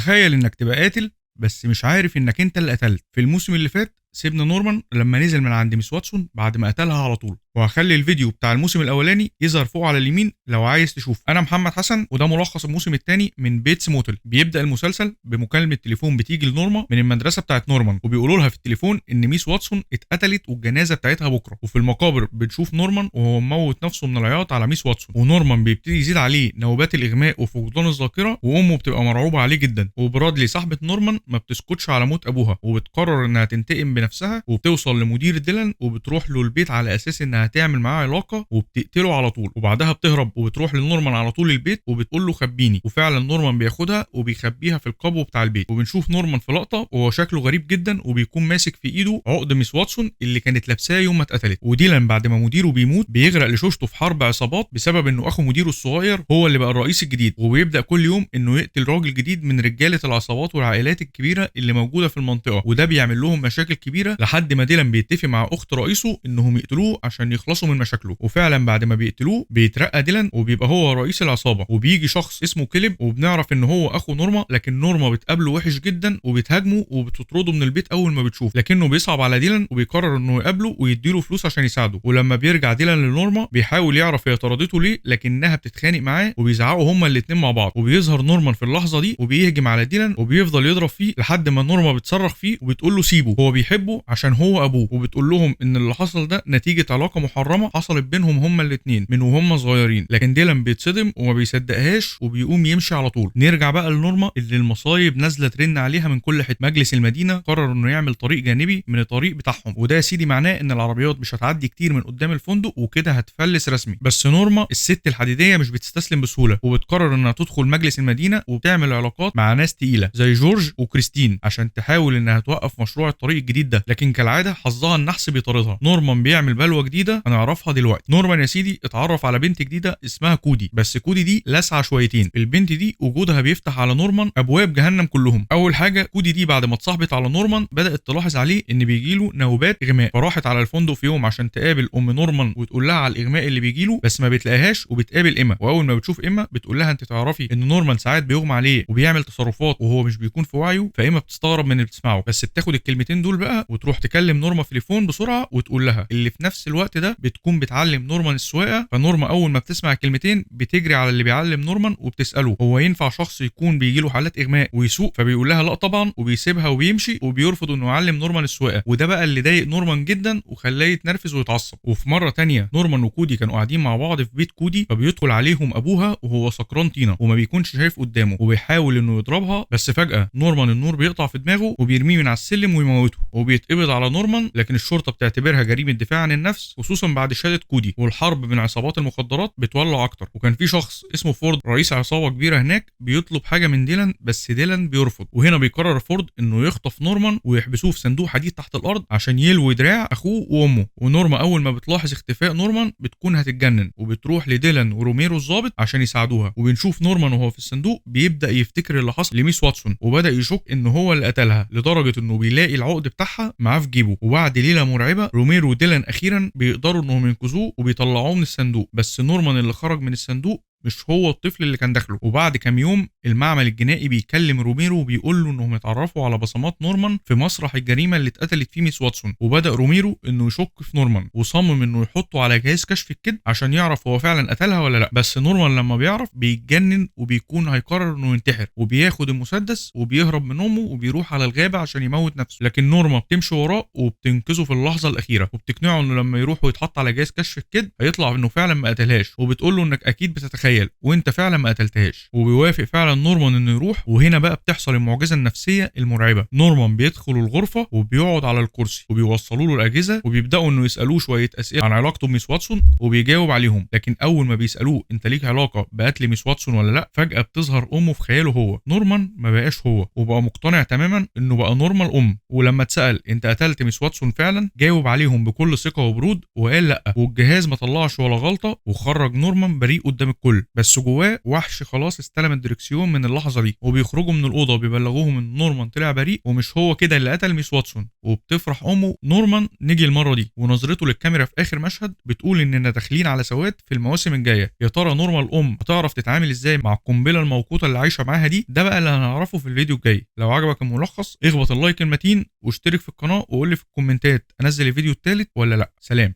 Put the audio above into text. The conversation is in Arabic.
تخيل انك تبقى قاتل بس مش عارف انك انت اللي قتلت. في الموسم اللي فات سيبنا نورمان لما نزل من عند ميس واتسون بعد ما قتلها على طول، وهخلي الفيديو بتاع الموسم الاولاني يظهر فوق على اليمين لو عايز تشوف. انا محمد حسن وده ملخص الموسم الثاني من بيتس موتل. بيبدا المسلسل بمكالمه تليفون بتيجي لنورما من المدرسه بتاعت نورمان، وبيقولوا لها في التليفون ان ميس واتسون اتقتلت والجنازه بتاعتها بكره. وفي المقابر بنشوف نورمان وهو مموت نفسه من العياط على ميس واتسون، ونورمان بيبتدي يزيد عليه نوبات الاغماء وفقدان الذاكره، وامه بتبقى مرعوبه عليه جدا. وبرادلي صاحبه نورمان ما بتسكتش على موت ابوها وبتقرر انها تنتقم بنفسها، وبتوصل لمدير ديلان وبتروح له البيت على اساس انها تعمل معاه علاقه وبتقتله على طول. وبعدها بتهرب وبتروح لنورمان على طول البيت وبتقول له خبيني، وفعلا نورمان بياخدها وبيخبيها في القبو بتاع البيت. وبنشوف نورمان في لقطه وهو شكله غريب جدا وبيكون ماسك في ايده عقد ميس واتسون اللي كانت لابساه يوم ما اتقتلت. وديلان بعد ما مديره بيموت بيغرق لشوشته في حرب عصابات بسبب انه اخو مديره الصغير هو اللي بقى الرئيس الجديد، وبيبدا كل يوم انه يقتل راجل جديد من رجاله العصابات والعائلات الكبيره اللي موجوده في المنطقه، وده بيعمل لهم مشاكل كبيره لحد ما ديلان بيتفق مع اخت رئيسه انهم يقتلوه عشان يخلصوا من مشاكله. وفعلا بعد ما بيقتلوه بيترقى ديلان وبيبقى هو رئيس العصابه، وبيجي شخص اسمه كيليب وبنعرف ان هو اخو نورما، لكن نورما بتقابله وحش جدا وبتهاجمه وبتطرده من البيت اول ما بتشوف، لكنه بيصعب على ديلان وبيقرر انه يقابله ويديله فلوس عشان يساعده. ولما بيرجع ديلان لنورما بيحاول يعرف هي طردته ليه، لكنها بتتخانق معاه وبيزعقوا هما الاثنين مع بعض. وبيظهر نورمان في اللحظه دي وبيهجم على ديلان وبيفضل يضرب فيه لحد ما نورما بتصرخ فيه وبتقول له سيبه، هو بيحبه عشان هو ابوه، وبتقول لهم ان اللي حصل ده نتيجه علاقه محرمه حصلت بينهم هما الاثنين من وهم صغيرين. لكن ديلان بيتصدم وما بيصدقهاش وبيقوم يمشي على طول. نرجع بقى لنورما اللي المصايب نازله ترن عليها من كل حته. مجلس المدينه قرر انه يعمل طريق جانبي من الطريق بتاعهم، وده يا سيدي معناه ان العربيات مش هتعدي كتير من قدام الفندق وكده هتفلس رسمي. بس نورما الست الحديديه مش بتستسلم بسهوله، وبتقرر انها تدخل مجلس المدينه وبتعمل علاقات مع ناس تقيله زي جورج وكريستين عشان تحاول انها توقف مشروع الطريق الجديد ده. لكن كالعاده حظها النحس بيطاردها. نورمان بيعمل بلوه جديده هنعرفها دلوقتي. نورمان يا سيدي اتعرف على بنت جديده اسمها كودي، بس كودي دي لاسعه شويتين. البنت دي وجودها بيفتح على نورمان ابواب جهنم كلهم. اول حاجه كودي دي بعد ما اتصاحبت على نورمان بدات تلاحظ عليه ان بيجيله نوبات اغماء، فراحت على الفندق في يوم عشان تقابل ام نورمان وتقول لها على الاغماء اللي بيجيله، بس ما بتلاقيهاش وبتقابل ايما. واول ما بتشوف ايما بتقول لها انت تعرفي ان نورمان ساعات بيغمى عليه وبيعمل تصرفات وهو مش بيكون في وعيه. فايما بتستغرب من اللي بتسمعه، بس بتاخد الكلمتين دول بقى وتروح تكلم نورما في تليفون بسرعه وتقول لها اللي في نفس الوقت ده بتكون بتعلم نورمان السواقه. فنورما اول ما بتسمع الكلمتين بتجري على اللي بيعلم نورمان وبتساله هو ينفع شخص يكون بيجيله حالات اغماء ويسوق؟ فبيقول لها لا طبعا، وبيسيبها وبيمشي وبيرفض انه يعلم نورمان السواقه. وده بقى اللي ضايق نورمان جدا وخلاه يتنرفز ويتعصب. وفي مره تانية نورمان وكودي كانوا قاعدين مع بعض في بيت كودي، فبيدخل عليهم ابوها وهو سكران طينه وما بيكونش شايف قدامه وبيحاول انه يضربها، بس فجاه نورمان النور بيقطع في دماغه وبيرميه من على السلم ويموته وبيتقبض على نورمان. لكن الشرطه بتعتبرها جريمه دفاع عن النفس خصوصا بعد شهاده كودي. والحرب بين عصابات المخدرات بتولع اكتر، وكان في شخص اسمه فورد رئيس عصابه كبيره هناك بيطلب حاجه من ديلان بس ديلان بيرفض. وهنا بيقرر فورد انه يخطف نورمان ويحبسوه في صندوق حديد تحت الارض عشان يلوي دراع اخوه وامه. ونورما اول ما بتلاحظ اختفاء نورمان بتكون هتتجنن وبتروح لديلان وروميرو الضابط عشان يساعدوها. وبنشوف نورمان وهو في الصندوق بيبدا يفتكر اللي حصل لميس واتسون وبدا يشك ان هو اللي قتلها، لدرجه انه بيلاقي العقد بتاعها معاه في جيبه. وبعد ليله مرعبه روميرو وديلان اخيرا بيقدروا انهم ينقذوه وبيطلعوه من الصندوق. بس نورمان اللي خرج من الصندوق مش هو الطفل اللي كان داخله. وبعد كام يوم المعمل الجنائي بيكلم روميرو وبيقول له انهم اتعرفوا على بصمات نورمان في مسرح الجريمه اللي اتقتلت فيه ميس واتسون. وبدا روميرو انه يشك في نورمان وصمم انه يحطه على جهاز كشف الكذب عشان يعرف هو فعلا قتلها ولا لا. بس نورمان لما بيعرف بيتجنن وبيكون هيقرر انه ينتحر، وبياخد المسدس وبيهرب من امه وبيروح على الغابه عشان يموت نفسه. لكن نورما بتمشي وراه وبتنقذه في اللحظه الاخيره وبتقنعه انه لما يروح ويتحط على جهاز كشف الكذب هيطلع انه فعلا ما قتلهاش، وبتقول له انك اكيد بتتخيل وانت فعلا ما قتلتهاش. وبيوافق فعلا نورمان انه يروح. وهنا بقى بتحصل المعجزه النفسيه المرعبه. نورمان بيدخل الغرفه وبيقعد على الكرسي وبيوصلوا له الاجهزه وبيبداوا انه يسالوه شويه اسئله عن علاقته بميس واتسون وبيجاوب عليهم. لكن اول ما بيسالوه انت ليك علاقه بقتل ميس واتسون ولا لا، فجاه بتظهر امه في خياله هو. نورمان ما بقاش هو وبقى مقتنع تماما انه بقى نورما الام. ولما اتسال انت قتلت ميس واتسون فعلا، جاوب عليهم بكل ثقه وبرود وقال لا، والجهاز ما طلعش ولا غلطه وخرج نورمان بريء قدام الكل. الفل، بس جواه وحش خلاص استلم الدركسيون من اللحظه دي، وبيخرجوا من الاوضه وبيبلغوهم ان نورمان طلع بريء ومش هو كده اللي قتل ميس واتسون. وبتفرح امه نورمان نيجي المره دي، ونظرته للكاميرا في اخر مشهد بتقول اننا داخلين على سواد في المواسم الجايه. يا ترى نورمان الام هتعرف تتعامل ازاي مع القنبله الموقوته اللي عايشه معاها دي؟ ده بقى اللي هنعرفه في الفيديو الجاي. لو عجبك الملخص اخبط اللايك المتين واشترك في القناه وقول لي في الكومنتات انزل الفيديو الثالث ولا لا. سلام.